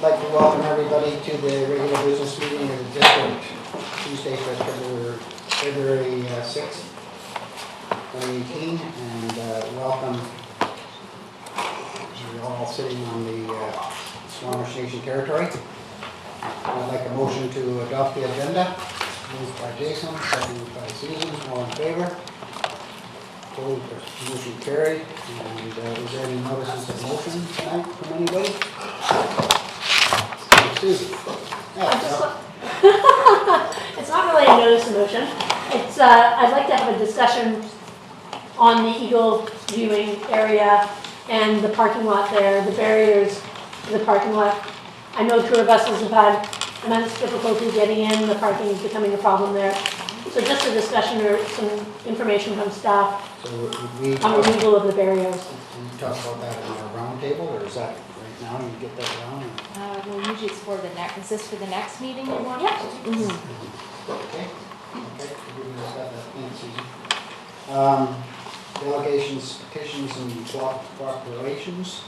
I'd like to welcome everybody to the regular business meeting of the district, Tuesday, February 6th, 2018, and welcome. You're all sitting on the Squamish Nation territory. I'd like a motion to adopt the agenda. Moved by Jason, seconded by Susan. All in favor? Opposed, motion carried. And is there any notices of motion tonight from anybody? Susan. It's not really a notice of motion. It's I'd like to have a discussion on the eagle viewing area and the parking lot there, the barriers to the parking lot. I know tour buses have had immense difficulty getting in. The parking is becoming a problem there. So just a discussion or some information from staff on removal of the barriers. Can you talk about that in our round table, or is that right now you get that round? Well, usually it's for the next. Is this for the next meeting you want? Yeah. Okay. Okay. We just got that. Thanks, Susan. Delegations, petitions, and proclamations.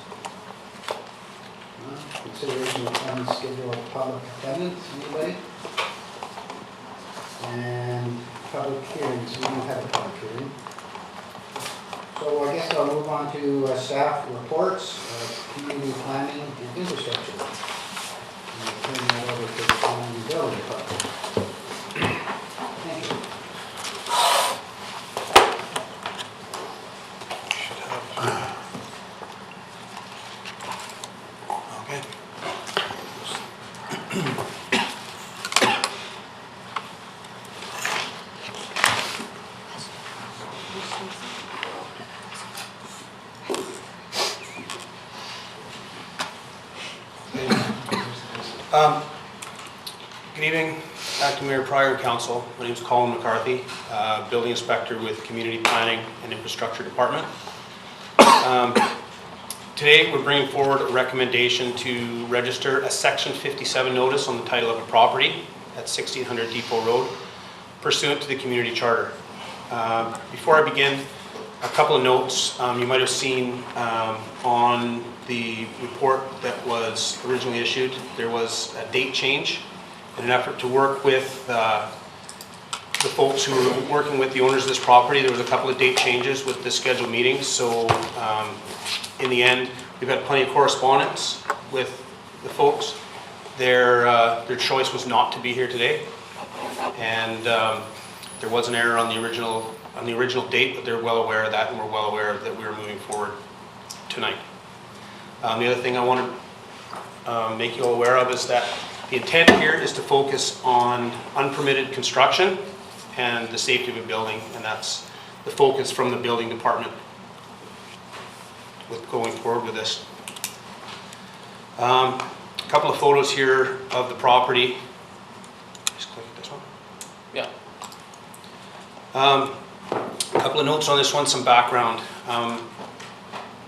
Consideration of unscheduled public attendance. Anybody? And public hearings. We don't have a public hearing. So I guess I'll move on to staff reports, community planning and infrastructure. And I'll turn that over to the planning and building department. Thank you. Okay. Good evening, Acting Mayor, Prior Council. My name is Colin McCarthy, Building Inspector with Community Planning and Infrastructure Department. Today we're bringing forward a recommendation to register a Section 57 notice on the title of a property at 1600 Depot Road pursuant to the Community Charter. Before I begin, a couple of notes. You might have seen on the report that was originally issued, there was a date change in an effort to work with the folks who were working with the owners of this property. There was a couple of date changes with the scheduled meetings, so in the end, we've had plenty of correspondence with the folks. Their choice was not to be here today, and there was an error on the original date, but they're well aware of that, and we're well aware that we are moving forward tonight. The other thing I want to make you all aware of is that the intent here is to focus on unpermitted construction and the safety of a building, and that's the focus from the building department with going forward with this. A couple of photos here of the property. Just click this one. Yeah. A couple of notes on this one, some background.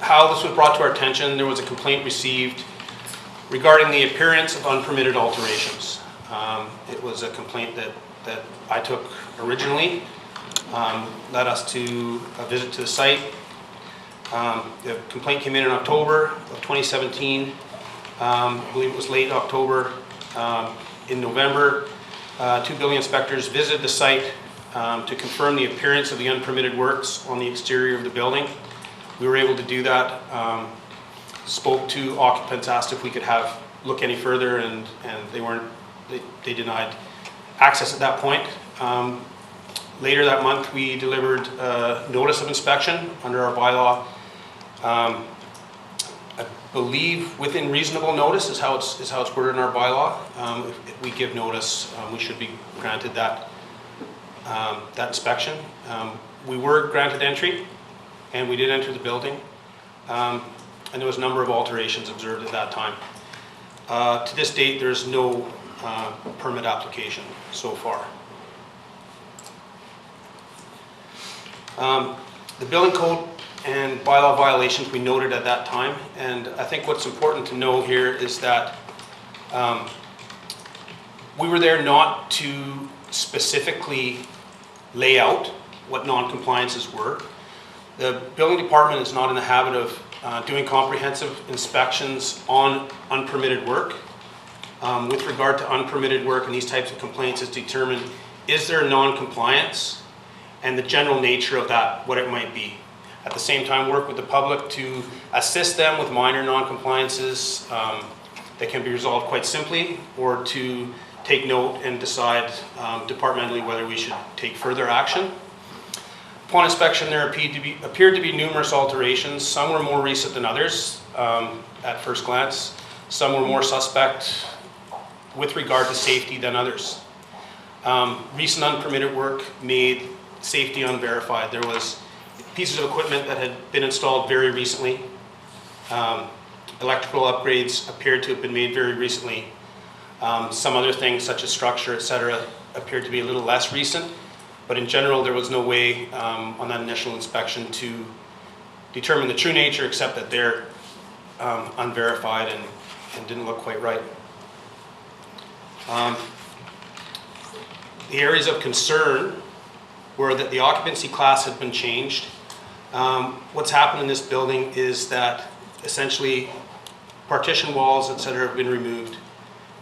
How this was brought to our attention, there was a complaint received regarding the appearance of unpermitted alterations. It was a complaint that I took originally, led us to a visit to the site. The complaint came in October of 2017. I believe it was late October. In November, two building inspectors visited the site to confirm the appearance of the unpermitted works on the exterior of the building. We were able to do that. Spoke to occupants, asked if we could look any further, and they denied access at that point. Later that month, we delivered a notice of inspection under our bylaw. I believe within reasonable notice is how it's worded in our bylaw. If we give notice, we should be granted that inspection. We were granted entry, and we did enter the building. And there was a number of alterations observed at that time. To this date, there's no permit application so far. The building code and bylaw violations we noted at that time, and I think what's important to know here is that we were there not to specifically lay out what non-compliances were. The building department is not in the habit of doing comprehensive inspections on unpermitted work. with regard to unpermitted work and these types of complaints is determine, is there non-compliance and the general nature of that, what it might be. At the same time, work with the public to assist them with minor non-compliances that can be resolved quite simply, or to take note and decide departmentally whether we should take further action. Upon inspection, there appeared to be numerous alterations. Some were more recent than others at first glance. Some were more suspect with regard to safety than others. Recent unpermitted work made safety unverified. There was pieces of equipment that had been installed very recently. Electrical upgrades appeared to have been made very recently. Some other things such as structure, etc., appeared to be a little less recent, but in general there was no way on that initial inspection to determine the true nature, except that they're unverified and didn't look quite right. The areas of concern were that the occupancy class had been changed. What's happened in this building is that essentially partition walls, etc., have been removed.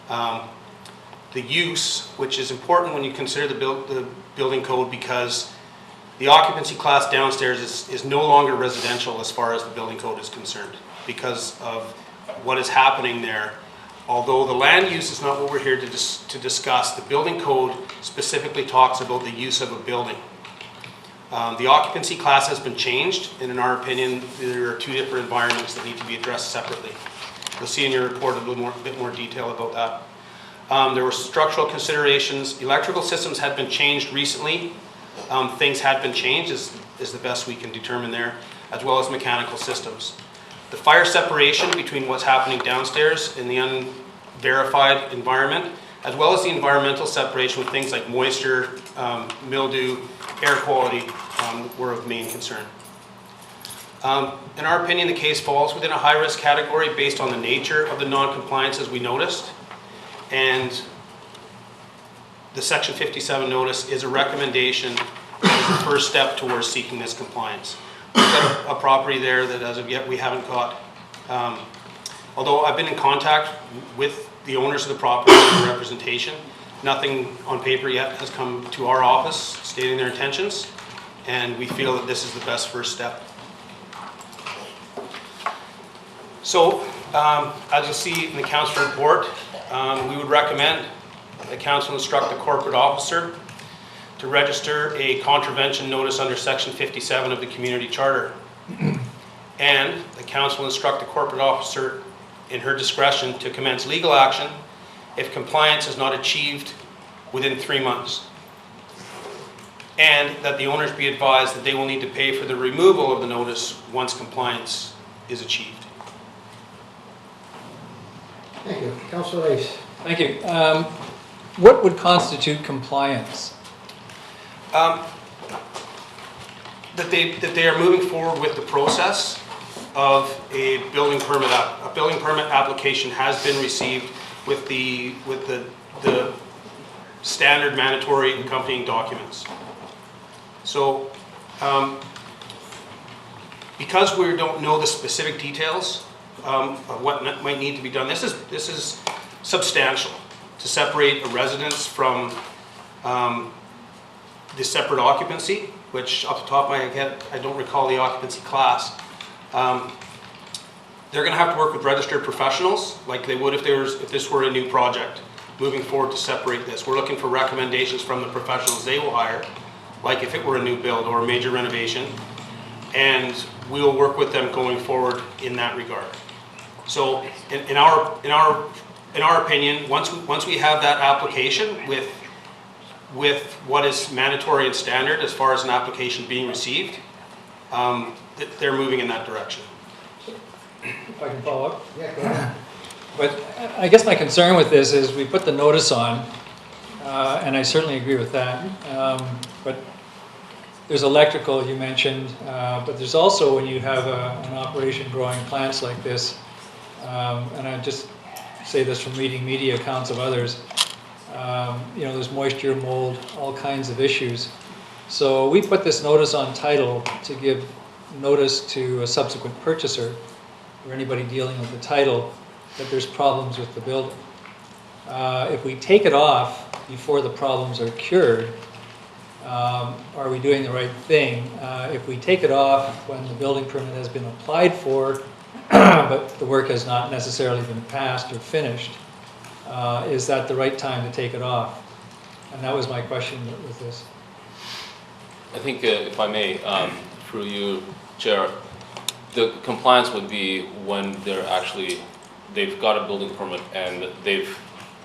The use, which is important when you consider the building code, because the occupancy class downstairs is no longer residential as far as the building code is concerned because of what is happening there. Although the land use is not what we're here to discuss, the building code specifically talks about the use of a building. The occupancy class has been changed, and in our opinion, there are two different environments that need to be addressed separately. You'll see in your report a bit more detail about that. There were structural considerations. Electrical systems had been changed recently. Things had been changed is the best we can determine there, as well as mechanical systems. The fire separation between what's happening downstairs in the unverified environment, as well as the environmental separation with things like moisture, mildew, air quality, were of main concern. In our opinion, the case falls within a high-risk category based on the nature of the non-compliances we noticed, and the Section 57 notice is a recommendation as the first step towards seeking this compliance. We've got a property there that as of yet we haven't got. Although I've been in contact with the owners of the property and representation, nothing on paper yet has come to our office stating their intentions, and we feel that this is the best first step. So, as you'll see in the council report, we would recommend that council instruct the corporate officer to register a contravention notice under Section 57 of the Community Charter. And the council instruct the corporate officer in her discretion to commence legal action if compliance is not achieved within 3 months. And that the owners be advised that they will need to pay for the removal of the notice once compliance is achieved. Thank you. Councillor Race. Thank you. What would constitute compliance? That they are moving forward with the process of a building permit. A building permit application has been received with the standard mandatory accompanying documents. So, because we don't know the specific details of what might need to be done, this is substantial to separate a residence from the separate occupancy, which off the top of my head, I don't recall the occupancy class. They're going to have to work with registered professionals like they would if this were a new project moving forward to separate this. We're looking for recommendations from the professionals they will hire, like if it were a new build or a major renovation, and we'll work with them going forward in that regard. So in our opinion, once we have that application with what is mandatory and standard as far as an application being received, they're moving in that direction. If I can follow up. Yeah, go ahead. But I guess my concern with this is we put the notice on, and I certainly agree with that. But there's electrical you mentioned, but there's also when you have an operation growing plants like this, and I just say this from reading media accounts of others, there's moisture, mold, all kinds of issues. So we put this notice on title to give notice to a subsequent purchaser or anybody dealing with the title that there's problems with the building. If we take it off before the problems are cured, are we doing the right thing? If we take it off when the building permit has been applied for, but the work has not necessarily been passed or finished, is that the right time to take it off? And that was my question with this. I think, if I may, through you, Chair, the compliance would be when they've got a building permit and they've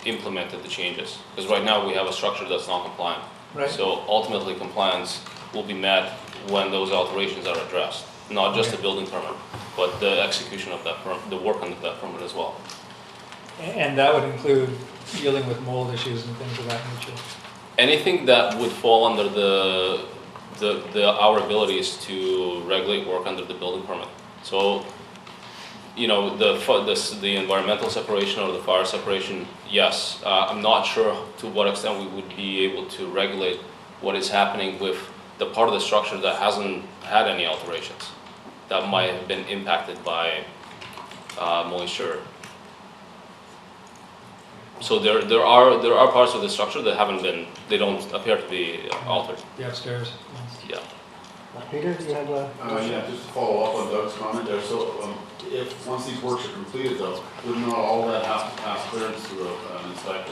implemented the changes. Because right now we have a structure that's not compliant. Right. So ultimately compliance will be met when those alterations are addressed. Not just the building permit, but the execution of that the work on that permit as well. And that would include dealing with mold issues and things of that nature. Anything that would fall under our abilities to regulate work under the building permit. So, you know, the environmental separation or the fire separation, yes. I'm not sure to what extent we would be able to regulate what is happening with the part of the structure that hasn't had any alterations, that might have been impacted by moisture. So there are parts of the structure that they don't appear to be altered. The upstairs. Yeah. Peter, do you have a? Yeah, just to follow up on Doug's comment there, so if, once these works are completed though, would not all that have to pass clearance through an inspector?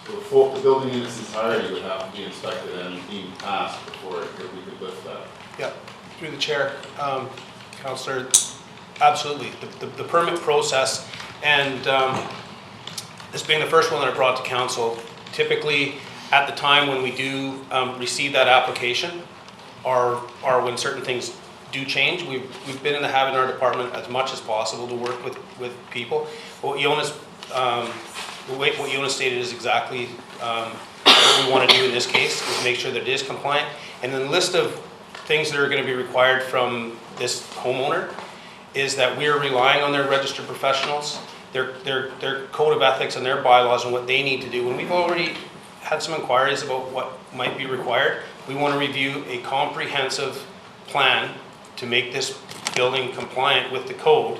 So the building in its entirety would have to be inspected and being passed before we could lift that? Yeah, through the chair, Councillor, absolutely. The permit process, and this being the first one that I brought to council, typically at the time when we do receive that application, or when certain things do change, we've been in the habit in our department as much as possible to work with people. What Jonas stated is exactly what we want to do in this case, is make sure that it is compliant. And then the list of things that are going to be required from this homeowner is that we are relying on their registered professionals, their code of ethics and their bylaws and what they need to do. When we've already had some inquiries about what might be required, we want to review a comprehensive plan to make this building compliant with the code.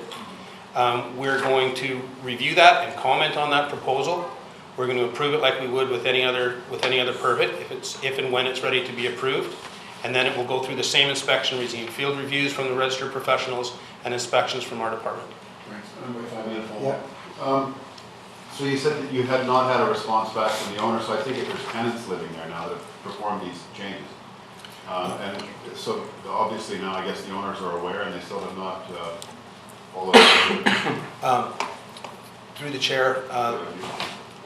We're going to review that and comment on that proposal. We're going to approve it like we would with any other permit, if and when it's ready to be approved. And then it will go through the same inspection regime, field reviews from the registered professionals and inspections from our department. Thanks. If I may follow up. So you said that you had not had a response back from the owner, so I think there's tenants living there now that perform these changes. And so obviously now I guess the owners are aware and they still have not followed through. Through the chair,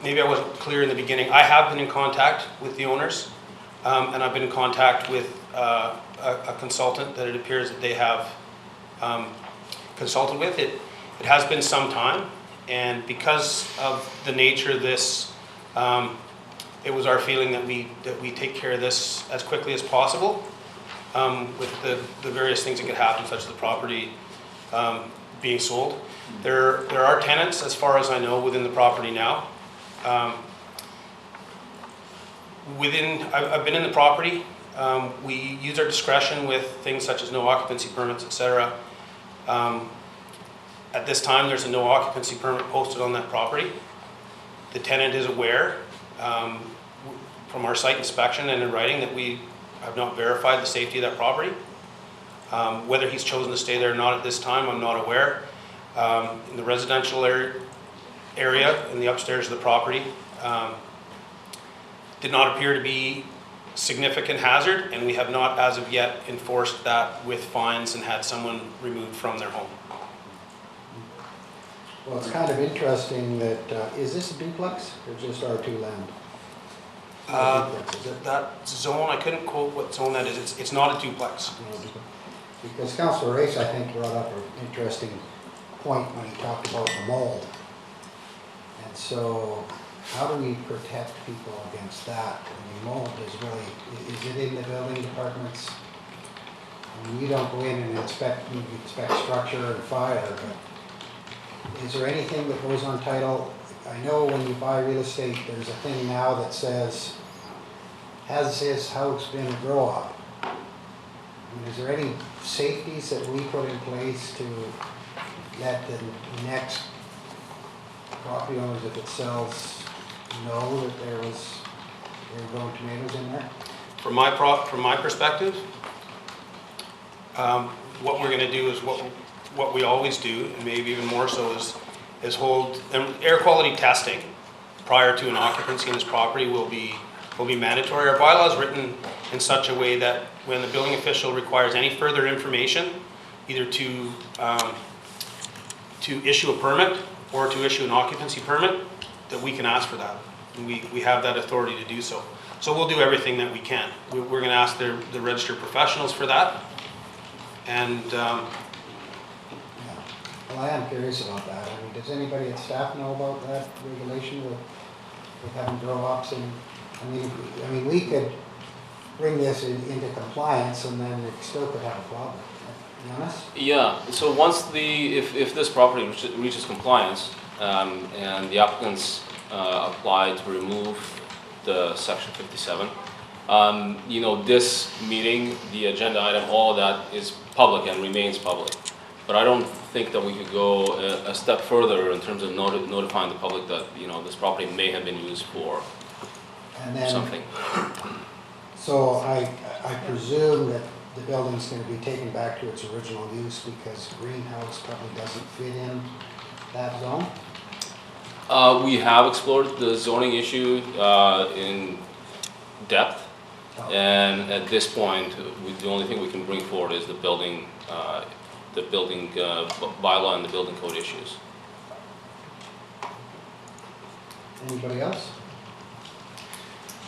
maybe I wasn't clear in the beginning. I have been in contact with the owners, and I've been in contact with a consultant that it appears that they have consulted with. It has been some time, and because of the nature of this, it was our feeling that we take care of this as quickly as possible, with the various things that could happen, such as the property being sold. There are tenants, as far as I know, within the property now. I've been in the property. We use our discretion with things such as no occupancy permits, etc. At this time, there's a no occupancy permit posted on that property. The tenant is aware from our site inspection and in writing that we have not verified the safety of that property. Whether he's chosen to stay there or not at this time, I'm not aware. In the residential area in the upstairs of the property, did not appear to be significant hazard, and we have not as of yet enforced that with fines and had someone removed from their home. Well, it's kind of interesting that, is this a duplex or just R2 land? Duplex, is it? That zone, I couldn't quote what zone that is. It's not a duplex. Because Councillor Race, I think, brought up an interesting point when he talked about the mold. And so, how do we protect people against that? I mean, mold is really, is it in the building departments? I mean, you don't go in and inspect structure and fire, but is there anything that goes on title? I know when you buy real estate, there's a thing now that says, has his house been a grow up? I mean, is there any safeties that we put in place to let the next property owners, if it sells, know that they were growing tomatoes in there? From my perspective, what we're gonna do is what we always do, and maybe even more so, is hold air quality testing prior to an occupancy in this property will be mandatory. Our bylaw is written in such a way that when the building official requires any further information, either to issue a permit or to issue an occupancy permit, that we can ask for that. And we have that authority to do so. So we'll do everything that we can. We're going to ask the registered professionals for that. And Yeah. Well, I am curious about that. I mean, does anybody at staff know about that regulation with having grow-ups? And, I mean, we could bring this into compliance and then it still could have a problem. Be honest? Yeah, so once if this property reaches compliance, and the applicants apply to remove the section 57, this meeting, the agenda item, all of that is public and remains public. But I don't think that we could go a step further in terms of notifying the public that, this property may have been used for And then, something. so I presume that the building's gonna be taken back to its original use because greenhouse probably doesn't fit in that zone? We have explored the zoning issue in depth, and at this point, the only thing we can bring forward is the building bylaw and the building code issues. Anybody else?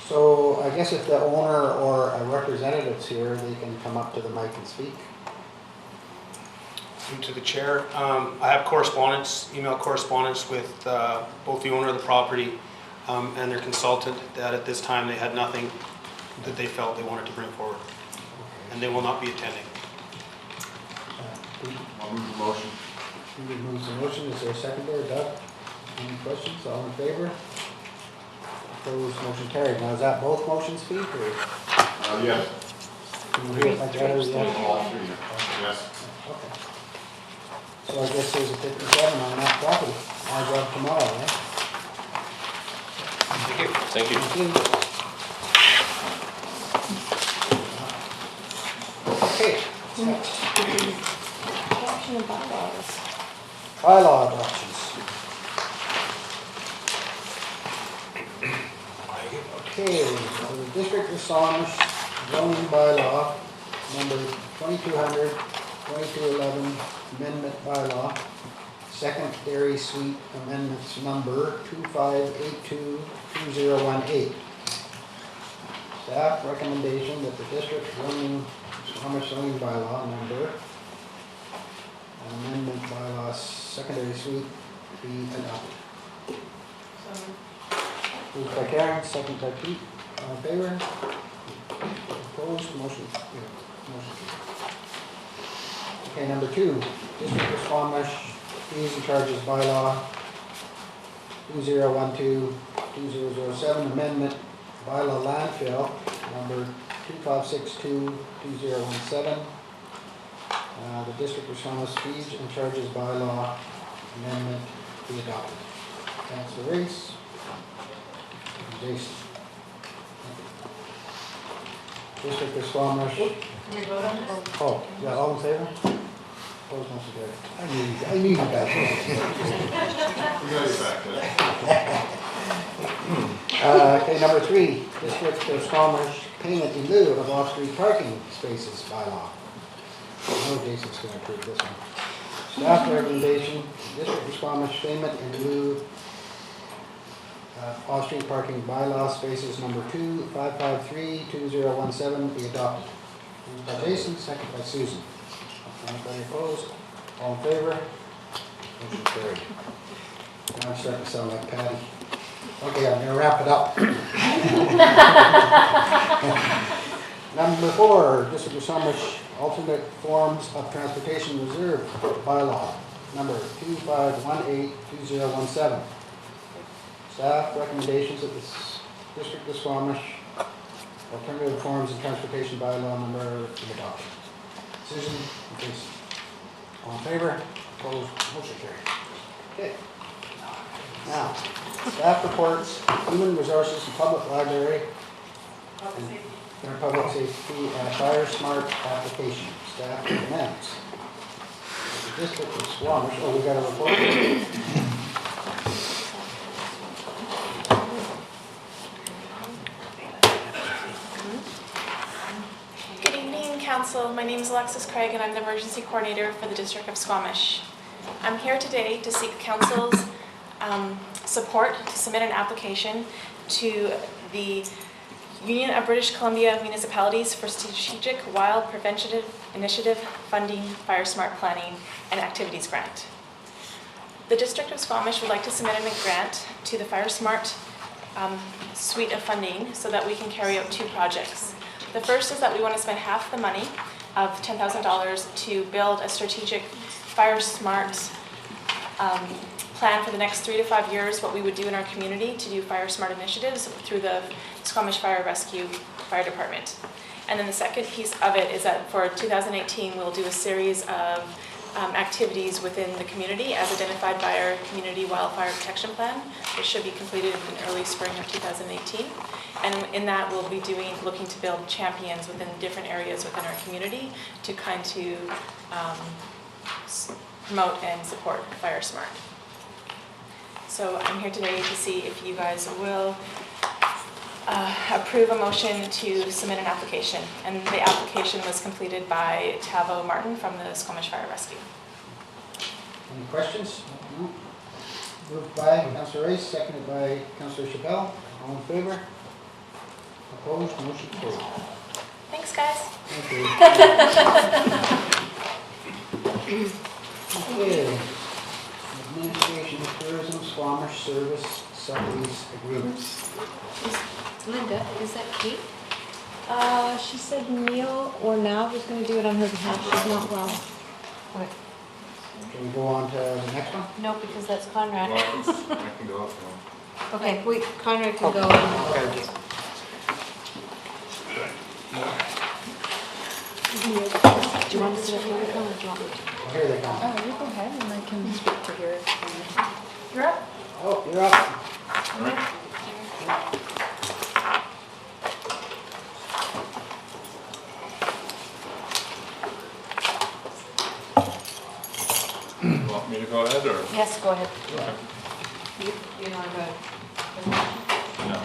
So I guess if the owner or a representative's here, they can come up to the mic and speak. to the chair, I have email correspondence with both the owner of the property and their consultant, that at this time they had nothing that they felt they wanted to bring forward, and they will not be attending. I'll move the motion. Who moves the motion? Is there a seconder? Doug? Any questions? All in favor? Opposed, motion carried. Now, is that both motions, Pete, or? Yes. Can you do it like that, or is that- All three, yes. Okay. So I guess there's a 57 on that property. Our job tomorrow, right? Thank you. Thank you. Thank you. Okay, next. Adoption of bylaws. Bylaw adoptions. Okay, so the District of Squamish zoning bylaw, number 2200, 2211, amendment bylaw, secondary suite amendments number 25822018. Staff recommendation that the district Squamish zoning bylaw number amendment bylaw secondary suite be adopted. Moved by Karen, second by Pete. All in favor? Opposed? Motion carried. Okay, number 2, District of Squamish fees and charges bylaw 2012-2007 amendment bylaw landfill number 2562-2017. The District of Squamish fees and charges bylaw amendment be adopted. Councilor Reese. Jason. District of Squamish. Oh, yeah, all in favor? Opposed, motion carried. I knew you guys. We got you back, Okay, number 3, District of Squamish payment in lieu of off-street parking spaces bylaw. I know Jason's going to approve this one. Staff recommendation, District of Squamish payment in lieu off-street parking bylaw spaces number 2553-2017 be adopted. Moved by Jason, second by Susan. Anybody opposed? All in favor? Motion carried. Now I'm starting to sound like Patty. Okay, I'm gonna wrap it up. Number 4, District of Squamish alternate forms of transportation reserve bylaw, number 2518-2017. Staff recommendations of this District of Squamish alternative forms of transportation bylaw number to be adopted. Susan, please. All in favor? Opposed? Motion carried. Okay. Now, staff reports, human resources and public library, and public safety, fire smart application. Staff recommends. The district of Squamish, oh, we got a report. Good evening, Council. My name is Alexis Craig, and I'm the Emergency Coordinator for the District of Squamish. I'm here today to seek Council's support to submit an application to the Union of British Columbia Municipalities for Strategic Wild Prevention Initiative Funding Fire Smart Planning and Activities Grant. The District of Squamish would like to submit a grant to the Fire Smart suite of funding so that we can carry out 2 projects. The first is that we want to spend half the money of $10,000 to build a strategic Fire Smart plan for the next 3 to 5 years, what we would do in our community to do Fire Smart initiatives through the Squamish Fire Rescue Fire Department. And then the second piece of it is that for 2018, we'll do a series of activities within the community as identified by our Community Wildfire Protection Plan, which should be completed in early spring of 2018. And in that, we'll be looking to build champions within different areas within our community to kind to promote and support Fire Smart. So I'm here today to see if you guys will approve a motion to submit an application. And the application was completed by Tavo Martin from the Squamish Fire Rescue. Any questions? No. Moved by Councillor Rice, seconded by Councillor Chappelle. All in favor? Opposed? Motion carried. Thanks, guys. Thank you. Okay. Administration of Tourism Squamish Service Sublease Agreements. Linda, is that Kate? She said Neil or Nav was going to do it on her behalf. She's not well. Can we go on to the next one? No, because that's Conrad. I can go off now. Okay, wait, Conrad can go. And Do you want to sit up here with them or do you want me to? Oh, here they come. Oh, you go ahead and I can speak to here. You're up. Oh, you're up. You want me to go ahead or? Yes, go ahead. You know, No.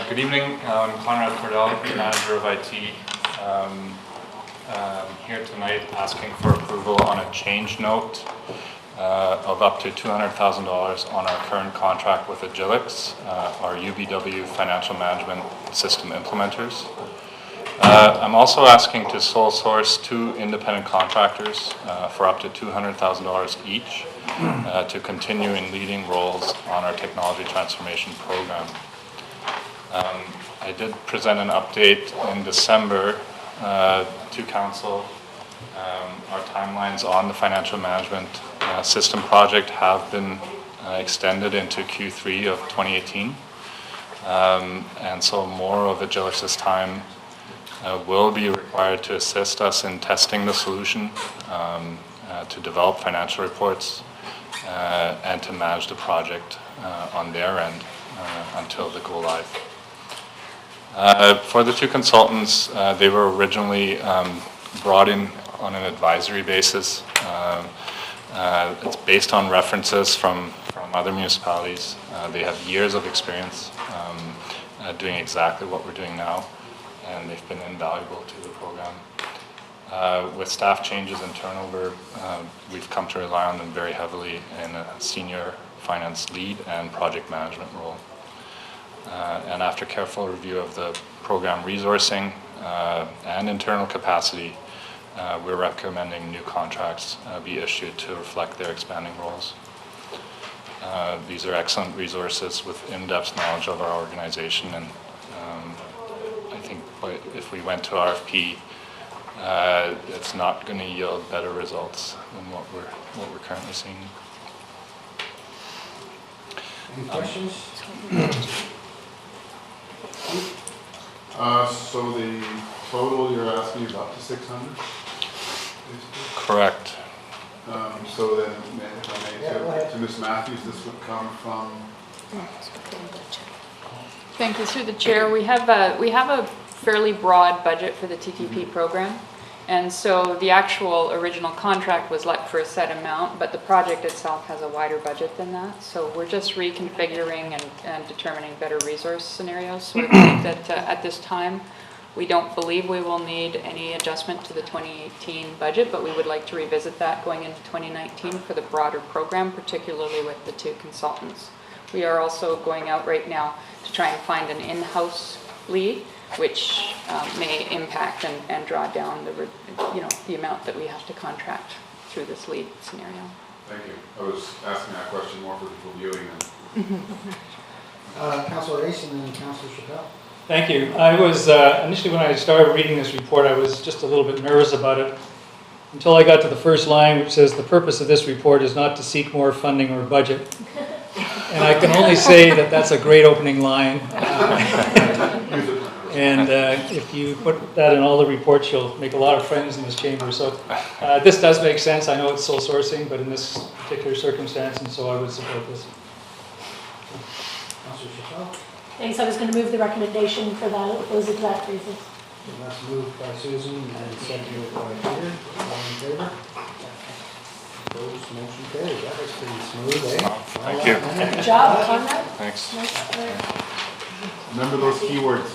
Good evening, I'm Conrad Cordell, Manager of IT. I'm here tonight asking for approval on a change note of up to $200,000 on our current contract with Agilix, our UBW financial management system implementers. I'm also asking to sole source 2 independent contractors for up to $200,000 each to continue in leading roles on our technology transformation program. I did present an update in December to Council. Our timelines on the financial management system project have been extended into Q3 of 2018. And so more of Agilix's time will be required to assist us in testing the solution, to develop financial reports, and to manage the project on their end until the go live. For the 2 consultants, they were originally brought in on an advisory basis. It's based on references from other municipalities. They have years of experience doing exactly what we're doing now, and they've been invaluable to the program. With staff changes and turnover, we've come to rely on them very heavily in a senior finance lead and project management role. And after careful review of the program resourcing and internal capacity, we're recommending new contracts be issued to reflect their expanding roles. These are excellent resources with in-depth knowledge of our organization, and I think if we went to RFP, it's not going to yield better results than what we're currently seeing. Any questions? So the total you're asking is up to 600? Correct. So then, if I may, Yeah, go ahead. to Ms. Matthews, this would come from, Thank you. Through the chair, we have a fairly broad budget for the TTP program. And so the actual original contract was let for a set amount, but the project itself has a wider budget than that. So we're just reconfiguring and determining better resource scenarios. So I think that at this time, we don't believe we will need any adjustment to the 2018 budget, but we would like to revisit that going into 2019 for the broader program, particularly with the 2 consultants. We are also going out right now to try and find an in-house lead, which may impact and draw down the amount that we have to contract through this lead scenario. thank you. I was asking that question more for people viewing than. Councilor Ace and then Councilor Chappelle. Thank you. I was, initially when I started reading this report, I was just a little bit nervous about it until I got to the first line, which says, "The purpose of this report is not to seek more funding or budget." And I can only say that that's a great opening line. And if you put that in all the reports, you'll make a lot of friends in this chamber. So this does make sense. I know it's sole sourcing, but in this particular circumstance, and so I would support this. Councilor Chappelle. Thanks, I was going to move the recommendation for those exact reasons. And that's moved by Susan and seconded by Peter. All in favor? Opposed, motion carried. That was pretty smooth, eh? Thank you. Good job, Conrad. Thanks. Remember those keywords.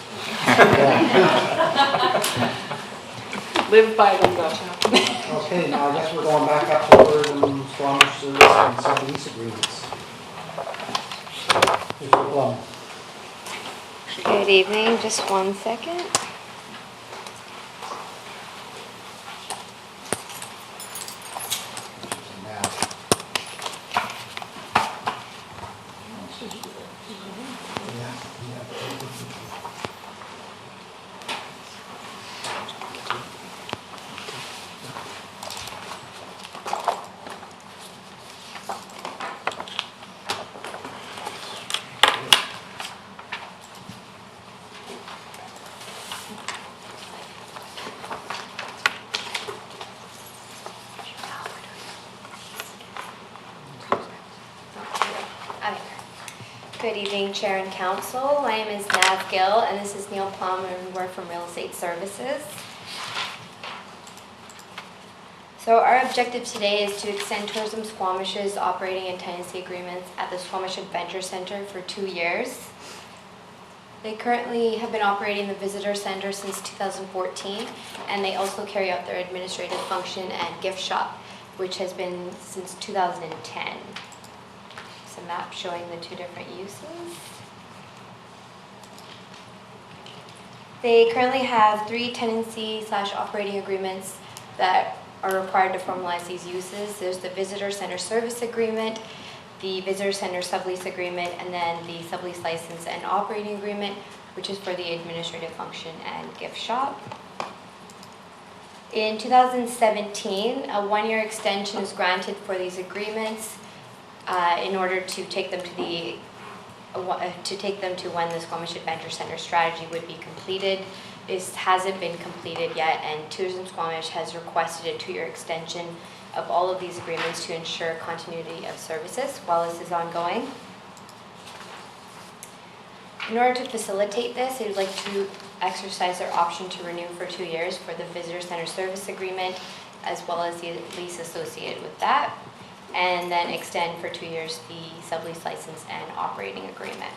Live by them, gotcha. Okay, now I guess we're going back up to urban Squamish service and sublease agreements. Mr. Plum. Good evening, just 1 second. Good evening, Chair and Council. My name is Nav Gill, and this is Neil Plum, and we're from Real Estate Services. So our objective today is to extend Tourism Squamish's operating and tenancy agreements at the Squamish Adventure Center for 2 years. They currently have been operating the Visitor Center since 2014, and they also carry out their administrative function and gift shop, which has been since 2010. A map showing the 2 different uses. They currently have 3 tenancy/operating agreements that are required to formalize these uses. There's the Visitor Center Service Agreement, the Visitor Center Sublease Agreement, and then the Sublease License and Operating Agreement, which is for the administrative function and gift shop. In 2017, a 1-year extension is granted for these agreements in order to take them to when the Squamish Adventure Center strategy would be completed. This hasn't been completed yet, and Tourism Squamish has requested a 2-year extension of all of these agreements to ensure continuity of services while this is ongoing. In order to facilitate this, they would like to exercise their option to renew for 2 years for the Visitor Center Service Agreement, as well as the lease associated with that, and then extend for 2 years the sublease license and operating agreement.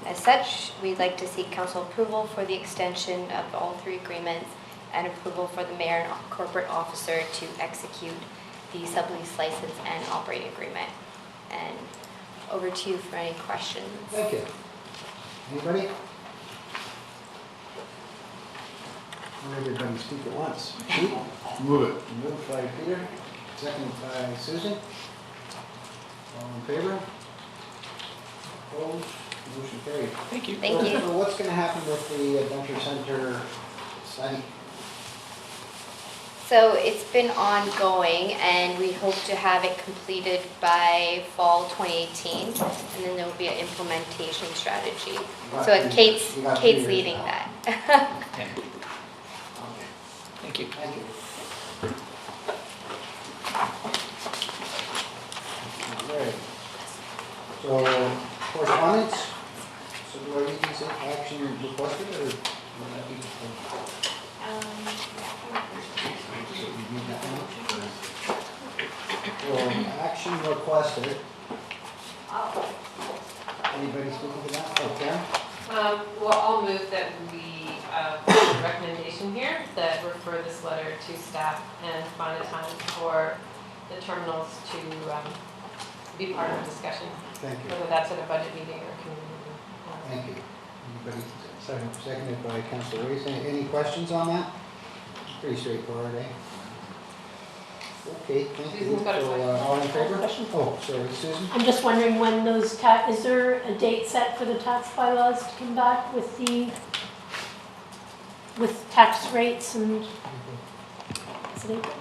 As such, we'd like to seek council approval for the extension of all 3 agreements and approval for the mayor and corporate officer to execute the sublease license and operating agreement. And over to you for any questions. Thank you. Anybody? Everybody speak at once. Pete? Move it. Moved by Peter, seconded by Susan. All in favor? Opposed? Motion carried. Thank you. Thank you. So what's going to happen with the Adventure Center study? So it's been ongoing, and we hope to have it completed by fall 2018, and then there will be an implementation strategy. So Kate's leading that. Thank you. Thank you. so action requested. Anybody speaking to that? Oh, Karen? Well, I'll move that we, recommendation here, that refer this letter to staff and find a time for the terminals to be part of the discussion, Thank you. whether that's at a budget meeting or community meeting. Thank you. Anybody, seconded by Councilor Reese. Any questions on that? Pretty straightforward, eh? Okay, thank you. Susan's got a So, question. all in favor? Question. Oh, sorry, Susan? I'm just wondering when those is there a date set for the tax bylaws to come back with tax rates and? Is it April?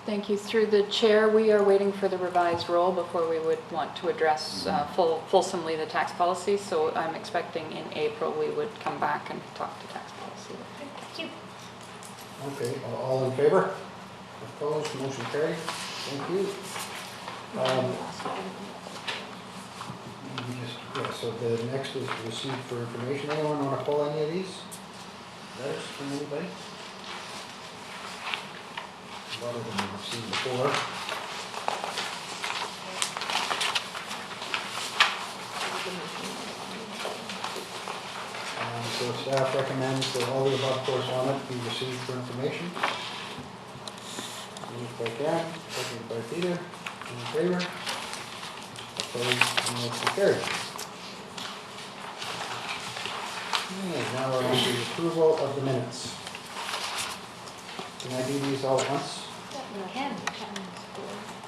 Thank you. Through the chair, we are waiting for the revised roll before we would want to address fulsomely the tax policy. So I'm expecting in April we would come back and talk to tax policy. Thank you. Okay, all in favor? Opposed, motion carried. Thank you. So the next is received for information. Anyone want to pull any of these? Letters from anybody? A lot of them I've seen before. So staff recommends that all the above correspondence be received for information. Moved by Karen, seconded by Peter. In favor? Opposed? Motion carried. Okay, now we're on to the approval of the minutes. Can I do these all at once? Can.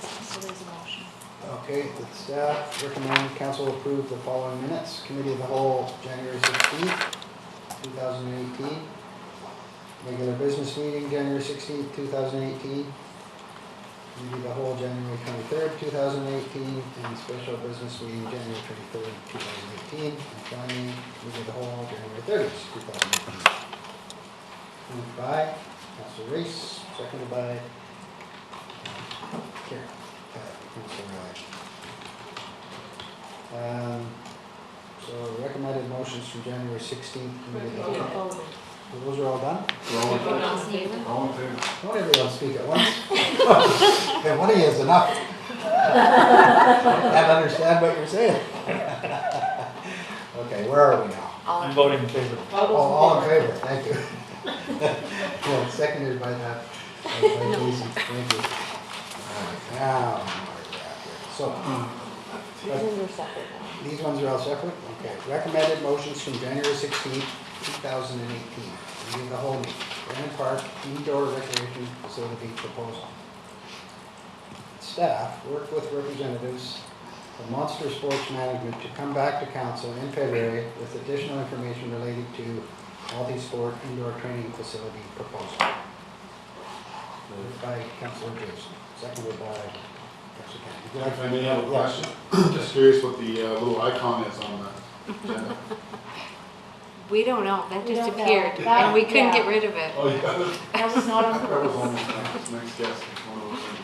So there's a motion. Okay, the staff recommend council approve the following minutes. Committee of the Whole, January 16th, 2018. Regular business meeting, January 16th, 2018. Committee of the Whole, January 23rd, 2018. And special business meeting, January 23rd, 2018. And finally, Committee of the Whole, January 30th, 2018. Moved by Councilor Reese, seconded by Karen. So recommended motions from January 16th. Committee of the Whole. So those are all done? All in favor? Don't everyone speak at once. Okay, one of you is enough. Can't understand what you're saying. Okay, where are we now? I'm voting in favor. Oh, all in favor, thank you. Well, seconded by that, by Jason, thank you. All right, now, where are we at here? So, these ones are all separate? Okay. Recommended motions from January 16th, 2018. Meeting the whole meeting. Brandon Park Indoor Recreation Facility Proposal. Staff worked with representatives of Monster Sports Management to come back to council in February with additional information related to multi-sport indoor training facility proposal. Moved by Councilor Jason, seconded by Councilor Kennedy. Would you like If to- I may have a Yes. question, just curious what the little icon is on the agenda. We don't know, that We just don't know. appeared, That- and we couldn't yeah. get rid of it. Oh, you got it? That was not on That was purpose. almost my next guess. It's one of those things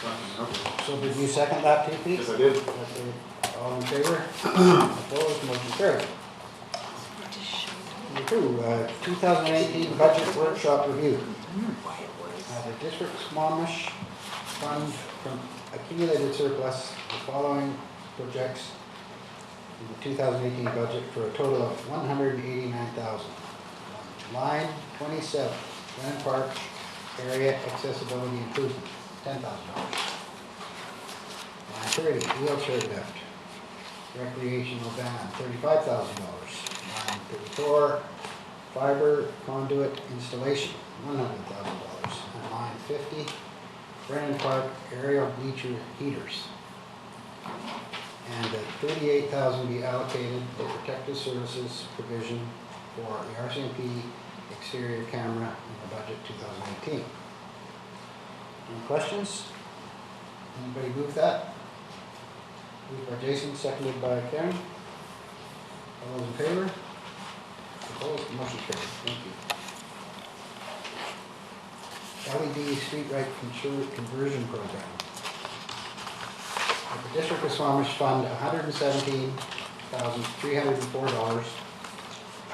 that- okay. So did you second that, TP? Yes, I did. Okay. All in favor? Opposed, motion carried. Number two, 2018 budget workshop review. The district Squamish fund from accumulated surplus the following projects in the 2018 budget for a total of $189,000. Line 27, Grand Park Area Accessibility Improvement, $10,000. Line 30, wheelchair lift, recreational van, $35,000. Line 34, fiber conduit installation, $100,000. And line 50, Brandon Park aerial bleacher heaters. And that $38,000 be allocated for protective services provision for the RCMP exterior camera in the budget 2018. Any questions? Anybody move that? Moved by Jason, seconded by Karen. All those in favor? Opposed? Motion carried. Thank you. LED streetlight conversion program. The District of Squamish fund $117,304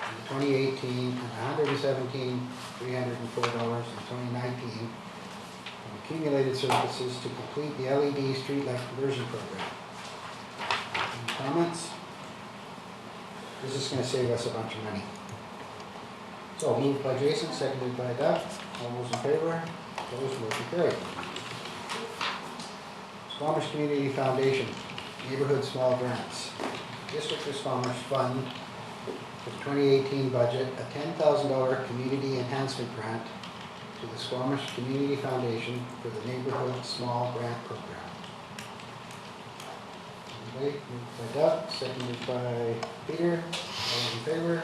in 2018 and $117,304 in 2019 from accumulated services to complete the LED streetlight conversion program. Any comments? This is gonna save us a bunch of money. So moved by Jason, seconded by Doug. All those in favor? Opposed, motion carried. Squamish Community Foundation, Neighborhood Small Grants. District of Squamish Fund for the 2018 budget, a $10,000 community enhancement grant to the Squamish Community Foundation for the Neighborhood Small Grant Program. Anybody? Moved by Doug, seconded by Peter. All those in favor?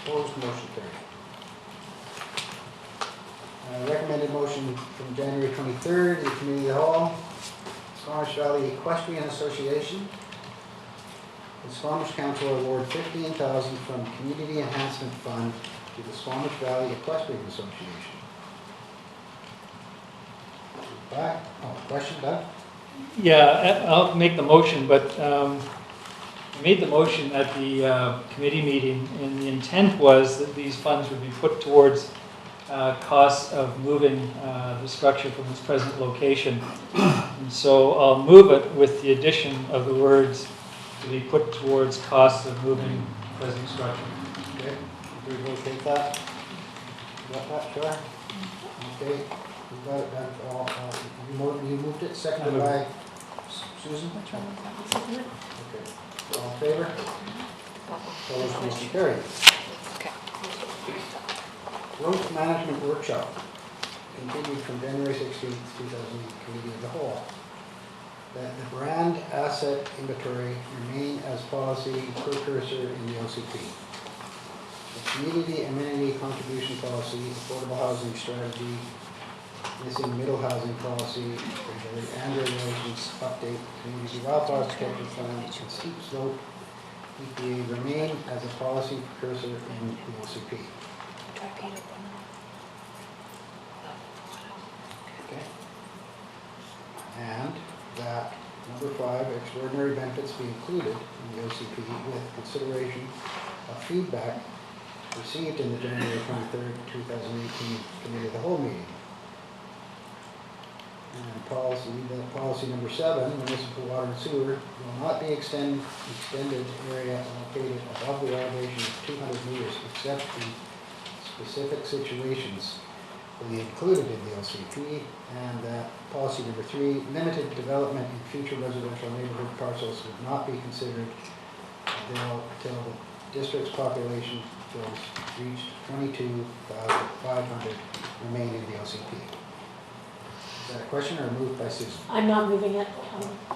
Opposed, motion carried. Recommended motion from January 23rd, the Committee of the Whole. Squamish Valley Equestrian Association. The Squamish Council award $15,000 from Community Enhancement Fund to the Squamish Valley Equestrian Association. Back. Oh, question, Doug? Yeah, I'll make the motion, but I made the motion at the committee meeting, and the intent was that these funds would be put towards costs of moving the structure from its present location. And so I'll move it with the addition of the words to be put towards costs of moving present structure. Okay, we will take that. Got that, sure? Okay, we got it done for all, you moved it, seconded by Susan? Okay, all in favor? Opposed, motion carried. Growth Management Workshop, continued from January 16th, 2008, Committee of the Whole. That the brand asset inventory remain as policy precursor in the OCP. The community amenity contribution policy, affordable housing strategy, missing middle housing policy, and regulations update, community wildfire protection plan, and steep slope EPA remain as a policy precursor in the OCP. Okay. And that number 5, extraordinary benefits be included in the OCP with consideration of feedback received in the January 23rd, 2018 Committee of the Whole meeting. And policy number 7, municipal water and sewer will not be extended area located above the elevation of 200 meters except in specific situations will be included in the LCP. And policy number 3, limited development in future residential neighborhood parcels would not be considered until the district's population goes reached 22,500 remain in the LCP. Is that a question or moved by Susan? I'm not moving it.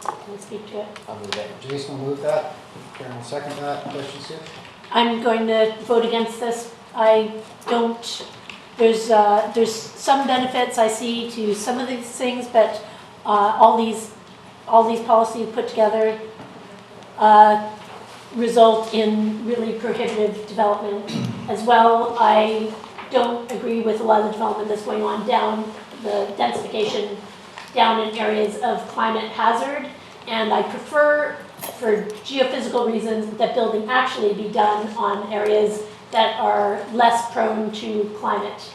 Can we speak to it? I'll move it. Jason will move that. Karen will second that. Question, Sue? I'm going to vote against this. I don't, there's some benefits I see to some of these things, but all these policies put together result in really prohibitive development as well. I don't agree with a lot of the development that's going on down the densification down in areas of climate hazard, and I prefer, for geophysical reasons, that building actually be done on areas that are less prone to climate,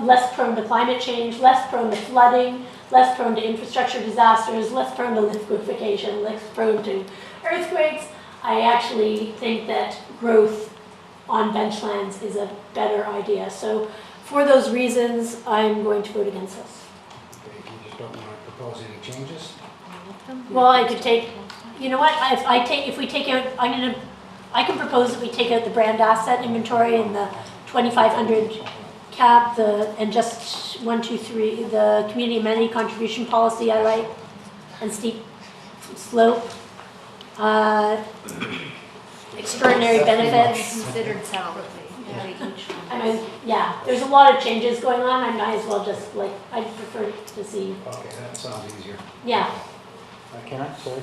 less prone to climate change, less prone to flooding, less prone to infrastructure disasters, less prone to liquefaction, less prone to earthquakes. I actually think that growth on benchlands is a better idea. So for those reasons, I'm going to vote against this. Okay, you just don't want to propose any changes? Well, I could take, you know what, I can propose that we take out the brand asset inventory and the 2,500 cap, and just 1, 2, 3, the community amenity contribution policy I like, and steep slope. Extraordinary benefits. Considered separately. I mean, yeah, there's a lot of changes going on. I might as well just I prefer to see. Okay, that sounds easier. Yeah. Karen, sorry?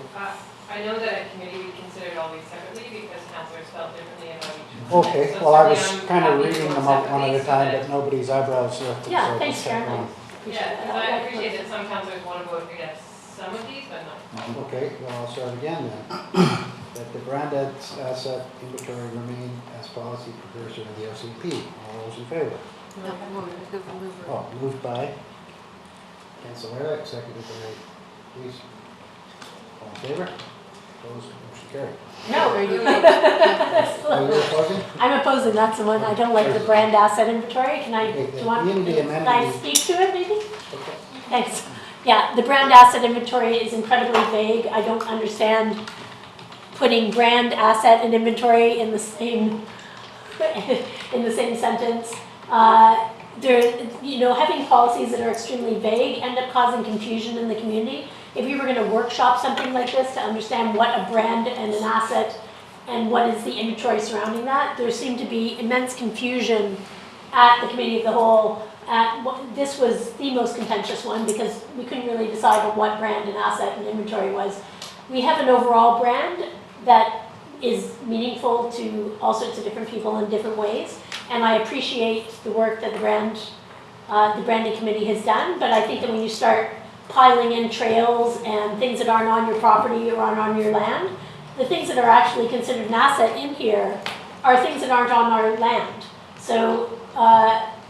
I know that at committee we considered all these separately because councillors felt differently about each one. Okay, So well, I was certainly I'm kind of happy to reading go them out one separately at a so time, that- but nobody's eyebrows lifted. Yeah, so thanks, it's Karen. separate. Yeah, because I appreciate that some councillors want to vote against some of these, but not. Okay, well, I'll start again then. That the brand asset inventory remain as policy precursor in the OCP. All those in favor? Oh, moved by Councilor Elliott, seconded by Lisa. All in favor? Opposed, motion carried. No. Are you- Oh, you're opposing? I'm opposing, that's the one, I don't like the brand asset inventory, can I, Okay, do the you want, community can I amenity- speak to it maybe? Okay. Thanks. Yeah, the brand asset inventory is incredibly vague. I don't understand putting brand asset and inventory in the same, in the same sentence. Having policies that are extremely vague end up causing confusion in the community. If you were gonna workshop something like this to understand what a brand and an asset and what is the inventory surrounding that, there seemed to be immense confusion at the committee of the whole. This was the most contentious one because we couldn't really decide on what brand and asset and inventory was. We have an overall brand that is meaningful to all sorts of different people in different ways. And I appreciate the work that the branding committee has done, but I think that when you start piling in trails and things that aren't on your property or aren't on your land, the things that are actually considered an asset in here are things that aren't on our land. So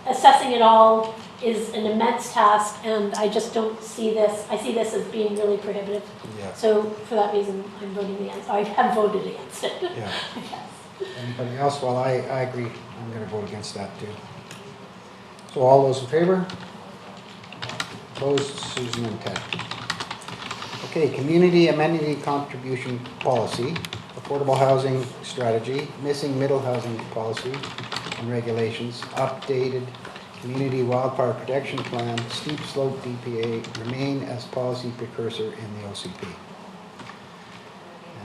assessing it all is an immense task, and I just don't see this. I see this as being really prohibitive. Yeah. So for that reason, I'm voting against. I have voted against it. Yeah. Anybody else? Well, I agree. I'm going to vote against that too. So all those in favor? Opposed? Susan and Ted. Okay, community amenity contribution policy, affordable housing strategy, missing middle housing policy and regulations, updated community wildfire protection plan, steep slope DPA remain as policy precursor in the OCP.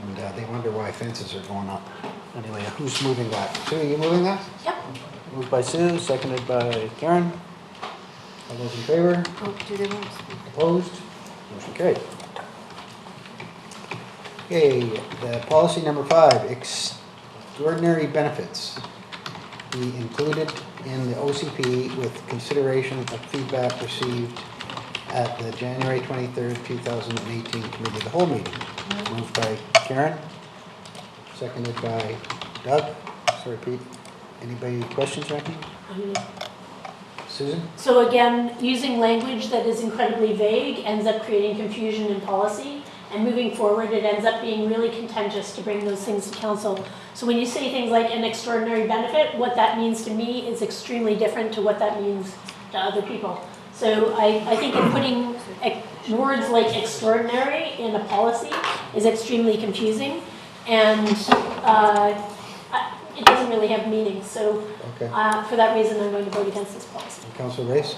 And they wonder why fences are going up. Anyway, who's moving that? Sue, are you moving that? Yep. Moved by Sue, seconded by Karen. All those in favor? Oh, do they want to? Opposed? Motion carried. Okay, the policy number 5, extraordinary benefits. Be included in the OCP with consideration of feedback received at the January 23rd, 2018 Committee of the Whole meeting. Moved by Karen, seconded by Doug. Sorry, Pete. Anybody questions or anything? Susan? So again, using language that is incredibly vague ends up creating confusion in policy. And moving forward, it ends up being really contentious to bring those things to council. So when you say things like an extraordinary benefit, what that means to me is extremely different to what that means to other people. So I think in putting words like extraordinary in a policy is extremely confusing, and it doesn't really have meaning. So Okay. for that reason, I'm going to vote against this policy. Councilor Race?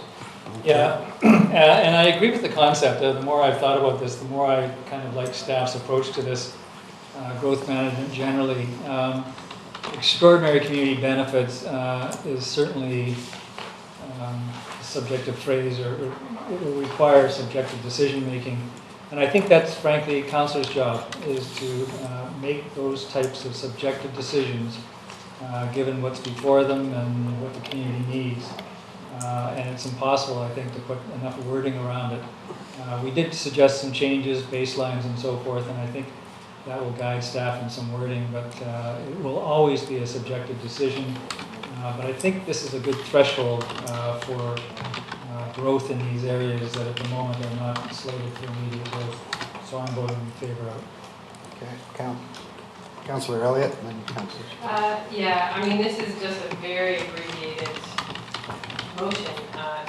Yeah, and I agree with the concept. The more I've thought about this, the more I kind of like staff's approach to this growth management generally. Extraordinary community benefits is certainly a subjective phrase, or it will require subjective decision making. And I think that's frankly council's job, is to make those types of subjective decisions given what's before them and what the community needs. And it's impossible, I think, to put enough wording around it. We did suggest some changes, baselines and so forth, and I think that will guide staff in some wording, but it will always be a subjective decision. But I think this is a good threshold for growth in these areas that at the moment are not slated for immediate growth. So I'm voting in favor of it. Okay, Councilor Elliott, and then Councilor. Yeah, I mean, this is just a very abbreviated motion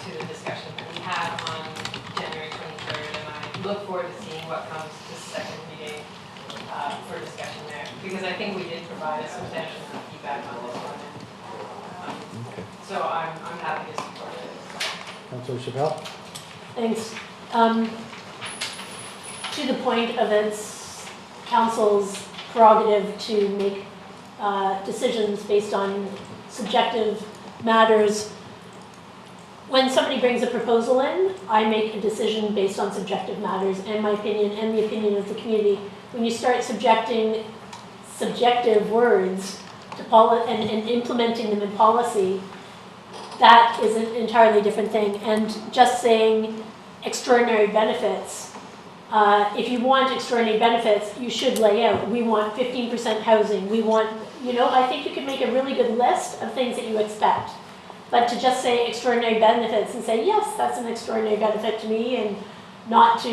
to the discussion that we had on January 23rd, and I look forward to seeing what comes to second reading for discussion there, because I think we did provide a substantial amount of feedback on this one. Okay. So I'm happy to support it. Councilor Chappelle? Thanks. To the point of its council's prerogative to make decisions based on subjective matters. When somebody brings a proposal in, I make a decision based on subjective matters and my opinion and the opinion of the community. When you start subjecting subjective words to and implementing them in policy, that is an entirely different thing. And just saying extraordinary benefits, if you want extraordinary benefits, you should lay out, we want 15% housing, we want, I think you could make a really good list of things that you expect. But to just say extraordinary benefits and say, yes, that's an extraordinary benefit to me, and not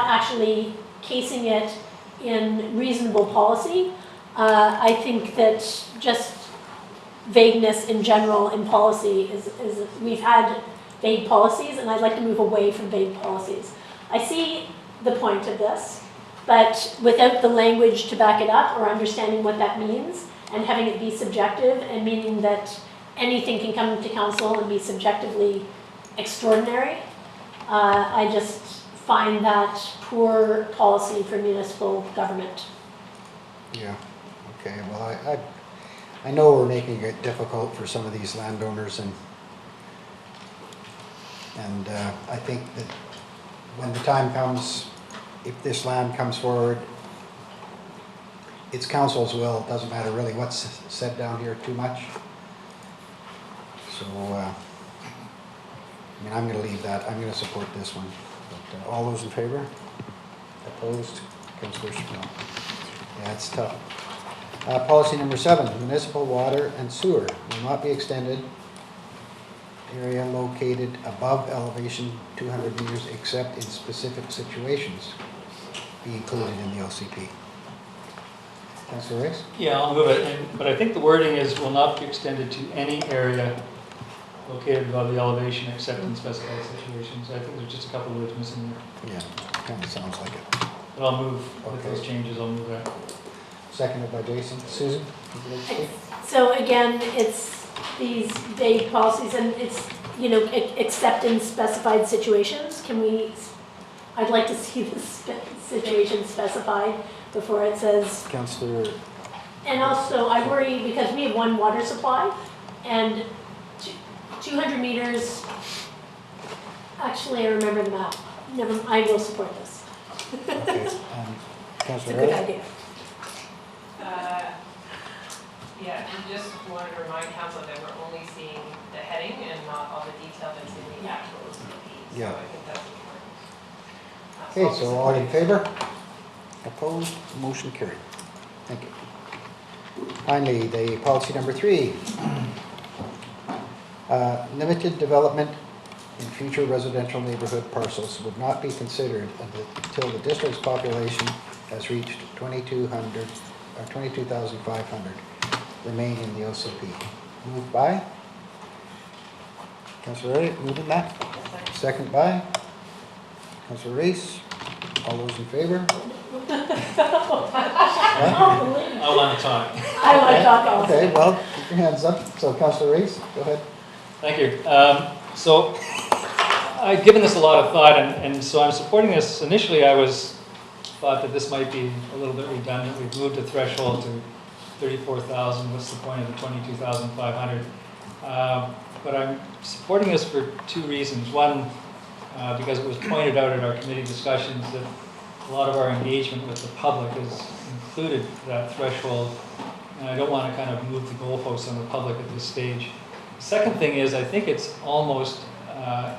actually casing it in reasonable policy, I think that just vagueness in general in policy is we've had vague policies, and I'd like to move away from vague policies. I see the point of this, but without the language to back it up or understanding what that means, and having it be subjective, and meaning that anything can come to council and be subjectively extraordinary, I just find that poor policy for municipal government. Yeah, okay, well, I know we're making it difficult for some of these landowners, and I think that when the time comes, if this land comes forward, it's council's will. It doesn't matter really what's said down here too much. So, I mean, I'm going to leave that. I'm going to support this one. But all those in favor? Opposed? Councillor Schmidt. Yeah, it's tough. Policy number 7, municipal water and sewer will not be extended area located above elevation 200 meters except in specific situations be included in the OCP. Councillor Rice? Yeah, I'll move it, but I think the wording is will not be extended to any area located above the elevation except in specified situations. I think there's just a couple of words missing there. Yeah, kind of sounds like it. But I'll move, with those changes, I'll move that. Seconded by Jason. Susan, would you like to speak? So again, it's these vague policies, and it's, you know, except in specified situations. Can we, I'd like to see the situation specified before it says. Councillor. And also, I worry because we have one water supply, and 200 meters, actually I remember the map. I will support this. Okay, It's Councillor a good Early? idea. Yeah, and just wanted to remind council that we're only seeing the heading and not all the detail that's in the actual OCP. Yeah. So I think that's important. Okay, I'll so all in support it. favor? Opposed? Motion carried. Thank you. Finally, the policy number 3. Limited development in future residential neighborhood parcels would not be considered until the district's population has reached 2,200 or 22,500. Remain in the OCP. Moved by? Councillor Elliott, moving that? Second by? Councillor Reese? All those in favor? What? I want to talk. I want to talk also. Okay, well, keep your hands up. So Councillor Reese, go ahead. Thank you. So I've given this a lot of thought, and so I'm supporting this. Initially, thought that this might be a little bit redundant. We've moved the threshold to 34,000. What's the point of the 22,500? But I'm supporting this for 2 reasons. One, because it was pointed out at our committee discussions that a lot of our engagement with the public has included that threshold, and I don't want to kind of move the goalposts on the public at this stage. The second thing is I think it's almost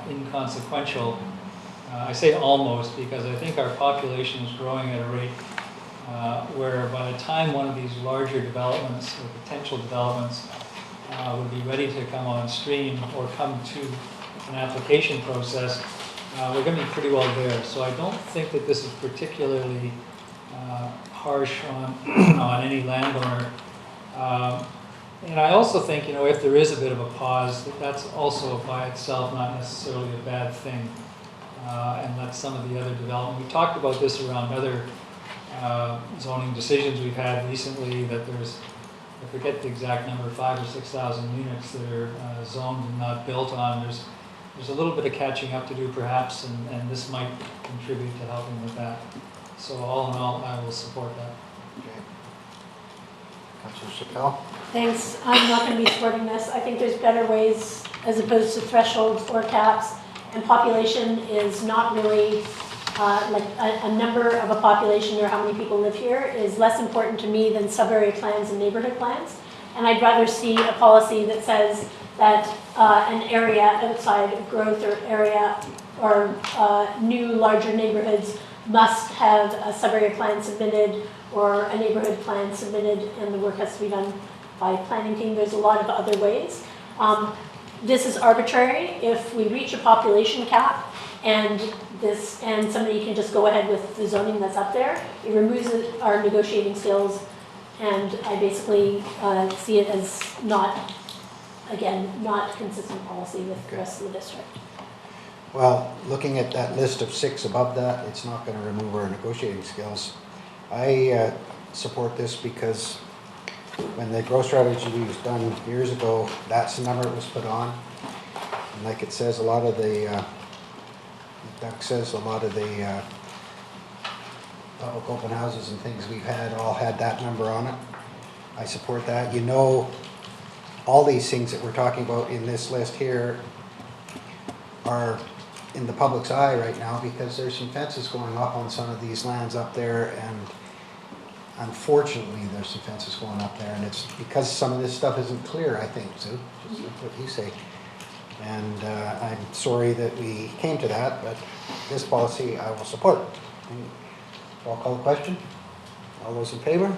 inconsequential. I say almost because I think our population is growing at a rate where by the time one of these larger developments or potential developments would be ready to come on stream or come to an application process, we're going to be pretty well there. So I don't think that this is particularly harsh on any landowner. And I also think, if there is a bit of a pause, that's also by itself not necessarily a bad thing. And that's some of the other development. We talked about this around other zoning decisions we've had recently, that there's, I forget the exact number, 5,000 or 6,000 units that are zoned and not built on. There's a little bit of catching up to do perhaps, and this might contribute to helping with that. So all in all, I will support that. Okay. Councillor Chappelle? Thanks. I'm not going to be supporting this. I think there's better ways as opposed to thresholds or caps. And population is not really, like a number of a population or how many people live here is less important to me than sub-area plans and neighborhood plans. And I'd rather see a policy that says that an area outside of growth or area or new larger neighborhoods must have a sub-area plan submitted or a neighborhood plan submitted, and the work has to be done by planning team. There's a lot of other ways. this is arbitrary. If we reach a population cap and somebody can just go ahead with the zoning that's up there, it removes our negotiating skills, and I basically see it as not consistent policy with the rest of the district. Well, looking at that list of 6 above that, it's not going to remove our negotiating skills. I support this because when the growth strategy was done years ago, that's the number it was put on. And like it says, a lot of the, Doug says, a lot of the public open houses and things we've had all had that number on it. I support that. You know, all these things that we're talking about in this list here are in the public's eye right now because there's some fences going up on some of these lands up there, and unfortunately there's some fences going up there, and it's because some of this stuff isn't clear, I think, Sue, just like what you say. And I'm sorry that we came to that, but this policy I will support. I'll call the question. All those in favor?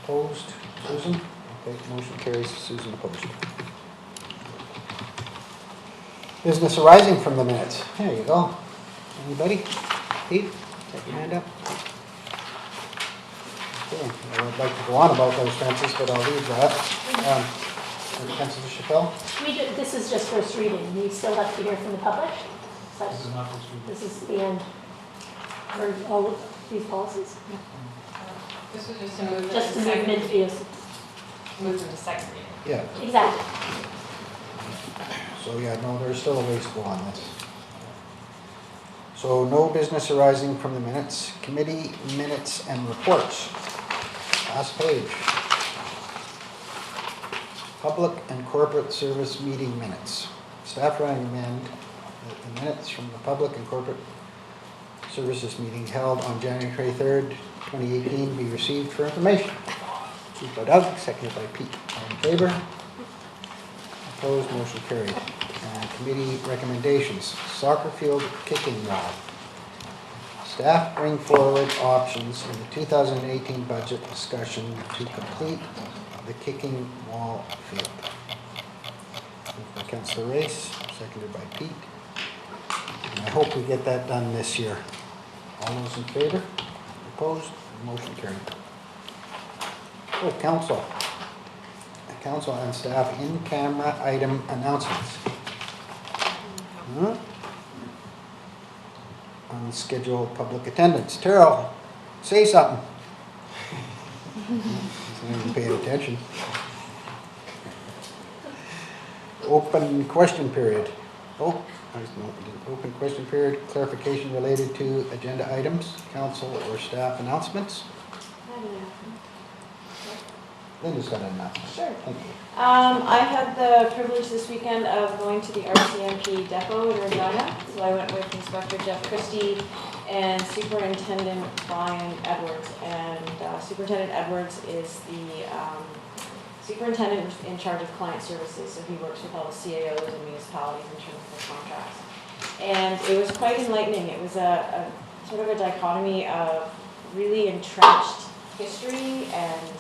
Opposed? Susan? Okay, motion carries. Susan opposed. Business arising from the minutes. There you go. Anybody? Pete, take your hand up. Okay, I would like to go on about those fences, but I'll leave that. Councilor Chappelle? This is just first reading. We still have to hear from the public. So This is not first reading. this is the end for all of these policies. This was just to move Just to them move them into views. move them to second reading. Yeah. Exactly. So yeah, no, there's still a ways to go on this. So no business arising from the minutes. Committee minutes and reports. Last page. Public and corporate service meeting minutes. Staff recommend that the minutes from the public and corporate services meeting held on January 23rd, 2018 be received for information. Moved by Doug, seconded by Pete. All in favor? Opposed, motion carried. Committee recommendations. Soccer field kicking wall. Staff bring forward options in the 2018 budget discussion to complete the kicking wall field. Moved by Councillor Race, seconded by Pete. And I hope we get that done this year. All those in favor? Opposed? Motion carried. Oh, council. Council and staff in-camera item announcements. Unscheduled public attendance. Terrell, say something. He's not even paying attention. Open question period. Oh, open question period. Clarification related to agenda items, council or staff announcements. Linda's got an announcement. Sure. Thank you. I had the privilege this weekend of going to the RCMP depot in Regina. So I went with Inspector Jeff Christie and Superintendent Brian Edwards. And Superintendent Edwards is the superintendent in charge of client services. So he works with all the CAOs and municipalities in terms of their contracts. And it was quite enlightening. It was a sort of a dichotomy of really entrenched history and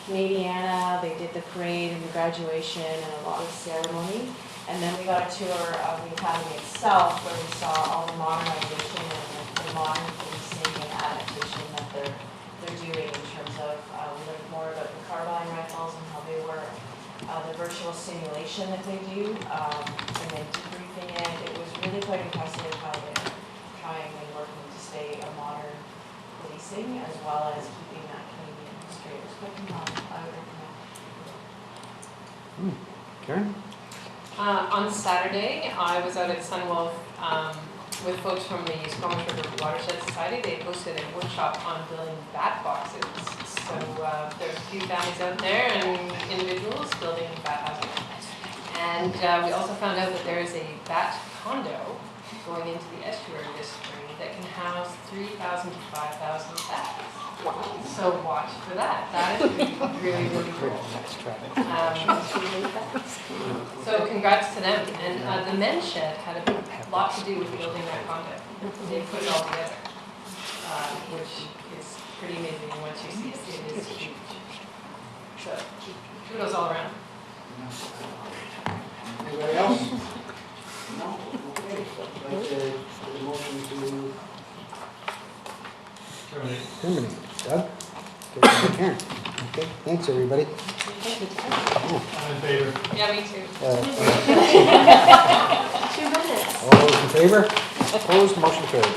Canadiana. They did the parade and the graduation and a lot of ceremony. And then we got a tour of the academy itself where we saw all the modernization and the modern policing and adaptation that they're doing in terms of we learned more about the carbine rifles and how they work, the virtual simulation that they do, and then debriefing it. It was really quite impressive how they're trying and working to stay a modern policing as well as keeping that Canadian history. It was quite compelling. I would recommend. Karen? On Saturday, I was out at Sunwolf with folks from the Squamish River Watershed Society. They hosted a workshop on building bat boxes. So there's a few families out there and individuals building bat houses. And we also found out that there is a bat condo going into the estuary this spring that can house 3,000 to 5,000 bats. So watch for that. That is really, really cool. So congrats to them. And the men's shed had a lot to do with building that condo. They put it all together, which is pretty amazing once you see it. It is huge. So kudos all around. Anybody else? No? Okay. I'd like to put a motion to terminate. Doug? Take your turn. Okay, thanks, everybody. I'm in favor. Yeah, me too. 2 minutes. All those in favor? Opposed, motion carried.